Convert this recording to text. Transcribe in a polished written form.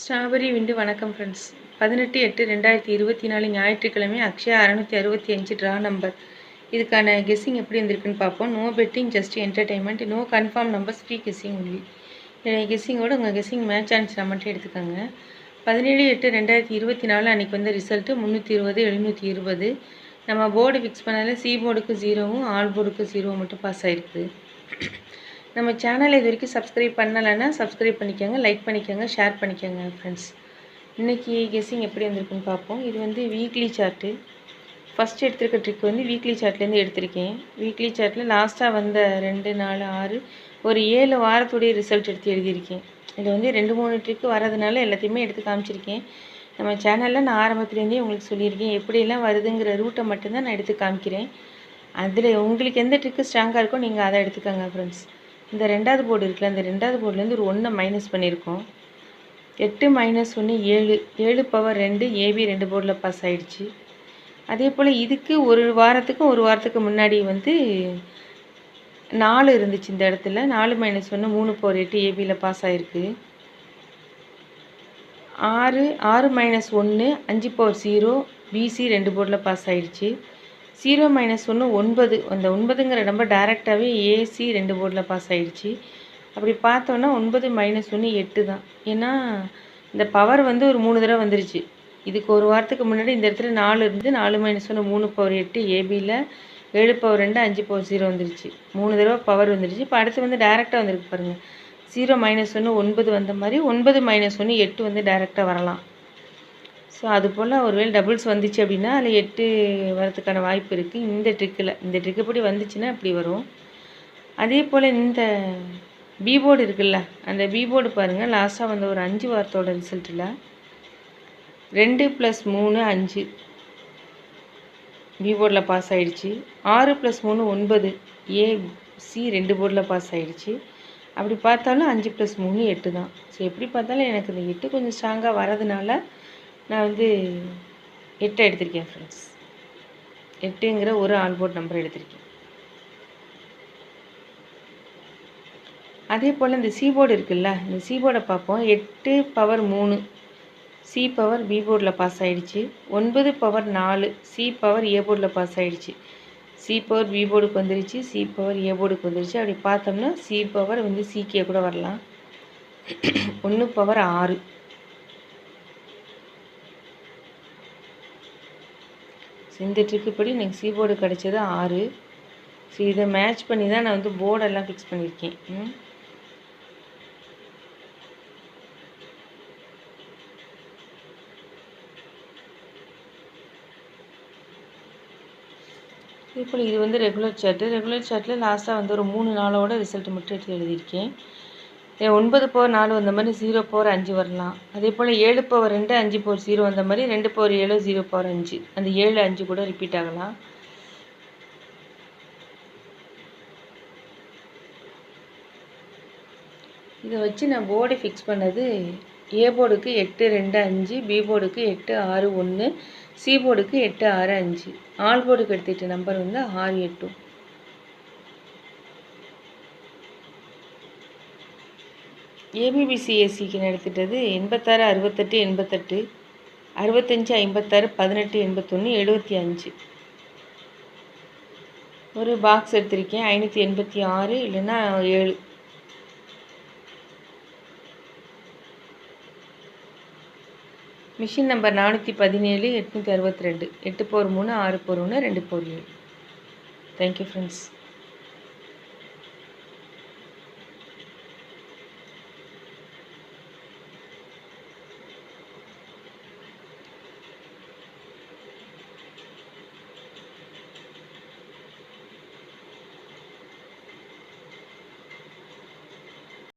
Strawberry விண்டு வணக்கம் friends. 18/8/2024 ஞாயிற்றுக்கிழமை Akshaya 665 draw number. இதுக்கான கெஸ்ஸிங் எப்படி வந்திருக்குன்னு பார்ப்போம். No betting, just entertainment, no confirm numbers, free guessing only. கெஸ்ஸிங்கோடு உங்கள் கெஸ்ஸிங் மேட்ச் ஆன்சரை மட்டும் எடுத்துக்கோங்க. 17/8/2024 அன்றைக்கி வந்த ரிசல்ட்டு 320 720. நம்ம போர்டு ஃபிக்ஸ் பண்ணதில் சி போர்டுக்கு 0வும் ஆல் போர்டுக்கு 0 மட்டும் பாஸ் ஆகிருக்குது. நம்ம சேனலை இது வரைக்கும் சப்ஸ்கிரைப் பண்ணலைன்னா சப்ஸ்கிரைப் பண்ணிக்கோங்க, லைக் பண்ணிக்கோங்க, ஷேர் பண்ணிக்கோங்க ஃப்ரெண்ட்ஸ். இன்றைக்கி கெஸ்ஸிங் எப்படி வந்திருக்குன்னு பார்ப்போம். இது வந்து வீக்லி சார்ட்டு. ஃபஸ்ட்டு எடுத்திருக்க ட்ரிக் வந்து வீக்லி சார்ட்லேருந்து எடுத்திருக்கேன். வீக்லி சார்ட்டில் லாஸ்ட்டாக வந்த 2 4 6 ஒரு 7 வாரத்துடைய ரிசல்ட் எடுத்து எழுதியிருக்கேன். இதில் வந்து 2-3 ட்ரிக்கு வரதுனால எல்லாத்தையுமே எடுத்து காமிச்சிருக்கேன். நம்ம சேனலில் நான் ஆரம்பத்துலேருந்தே உங்களுக்கு சொல்லியிருக்கேன், எப்படியெல்லாம் வருதுங்கிற ரூட்டை மட்டும்தான் நான் எடுத்து காமிக்கிறேன். அதில் உங்களுக்கு எந்த ட்ரிக்கு ஸ்ட்ராங்காக இருக்கோ நீங்கள் அதை எடுத்துக்கோங்க ஃப்ரெண்ட்ஸ். இந்த 2வது போர்டு இருக்குல்ல, அந்த 2வது போர்டுலேருந்து ஒரு 1 மைனஸ் பண்ணியிருக்கோம். 8 - 1 7, 7 பவர் 2 ஏபி 2 போர்டில் பாஸ் ஆகிடுச்சு. அதே போல் இதுக்கு ஒரு வாரத்துக்கு முன்னாடி வந்து 4 இருந்துச்சு. இந்த இடத்துல 4 - 1 3 பவர் 8 ஏபியில் பாஸ் ஆகிருக்கு. 6 6 - 1 5 பவர் 0 பிசி 2 போர்டில் பாஸ் ஆகிடுச்சு. 0 - 1 9, அந்த 9ங்கிற நம்பர் டேரெக்டாகவே ஏசி 2 போர்டில் பாஸ் ஆகிடுச்சு. அப்படி பார்த்தோன்னா 9 - 1 8 தான். ஏன்னா இந்த பவர் வந்து ஒரு 3 தடவை வந்துருச்சு. இதுக்கு ஒரு வாரத்துக்கு முன்னாடி இந்த இடத்துல 4 இருந்து 4 - 1 3 பவர் 8 ஏபியில் 7 பவர் 2 5 பவர் 0 வந்துருச்சு. 3 தடவை பவர் வந்துருச்சு. இப்போ அடுத்து வந்து டேரெக்டாக வந்துருக்கு பாருங்கள். 0 - 1 9 வந்த மாதிரி 9 - 1 8 வந்து டேரெக்டாக வரலாம். ஸோ அதுபோல் ஒருவேளை டபுள்ஸ் வந்துச்சு அப்படின்னா அதில் 8 வரதுக்கான வாய்ப்பு இருக்குது. இந்த ட்ரிக்கு இப்படி வந்துச்சுன்னா இப்படி வரும். அதே போல் இந்த பி போர்டு இருக்குல்ல, அந்த பி போர்டு பாருங்கள், லாஸ்ட்டாக வந்த ஒரு 5 வாரத்தோட ரிசல்ட்டில் 2 + 3 5 பி போர்டில் பாஸ் ஆகிடுச்சு. 6 + 3 9 ஏசி 2 போர்டில் பாஸ் ஆகிடுச்சு. அப்படி பார்த்தாலும் 5 + 3 8 தான். ஸோ எப்படி பார்த்தாலும் எனக்கு இந்த 8 கொஞ்சம் ஸ்ட்ராங்காக வரதுனால நான் வந்து 8 எடுத்திருக்கேன் ஃப்ரெண்ட்ஸ். 8ங்கிற ஒரு ஆல் போர்ட் நம்பர் எடுத்திருக்கேன். அதே போல் இந்த சி போர்டு இருக்குல்ல, இந்த சி போர்டை பார்ப்போம். 8 பவர் 3 சி பவர் பி போர்டில் பாஸ் ஆகிடுச்சு. 9 பவர் 4 சி பவர் ஏ போர்டில் பாஸ் ஆகிடுச்சு. சி பவர் பி போர்டுக்கு வந்துருச்சு, சி பவர் ஏ போர்டுக்கு வந்துருச்சு. அப்படி பார்த்தோம்னா சி பவர் வந்து சிகே கூட வரலாம். 1 பவர் 6 இந்த ட்ரிக்கு படி எனக்கு சி போர்டு கிடச்சது 6. ஸோ இதை மேட்ச் பண்ணி தான் நான் வந்து போர்டெல்லாம் ஃபிக்ஸ் பண்ணியிருக்கேன். இதே போல் இது வந்து ரெகுலர் சார்ட்டில் லாஸ்ட்டாக வந்து ஒரு 3 நாளோட ரிசல்ட் மட்டும் எடுத்து எழுதியிருக்கேன். 9 பவர் 4 வந்த மாதிரி 0 பவர் 5 வரலாம். அதே போல் 7 பவர் 2 5 பவர் 0 வந்த மாதிரி 2 பவர் 7 0 பவர் 5, அந்த 7 5 கூட ரிப்பீட் ஆகலாம். இதை வச்சு நான் போர்டு ஃபிக்ஸ் பண்ணது ஏ போர்டுக்கு 8 2 5, பி போர்டுக்கு 8 6 1, சி போர்டுக்கு 8 6 5, ஆல் போர்டுக்கு எடுத்துகிட்ட நம்பர் வந்து 6 8. ஏபிபிசிஎஸ்சிக்கு எடுத்துட்டது 86 68 88, 65 56 18 81 75. ஒரு பாக்ஸ் எடுத்திருக்கேன் 586 இல்லைன்னா 7. Machine number 417 862 8 power 3 6 power 1 2 power 7. Thank you friends.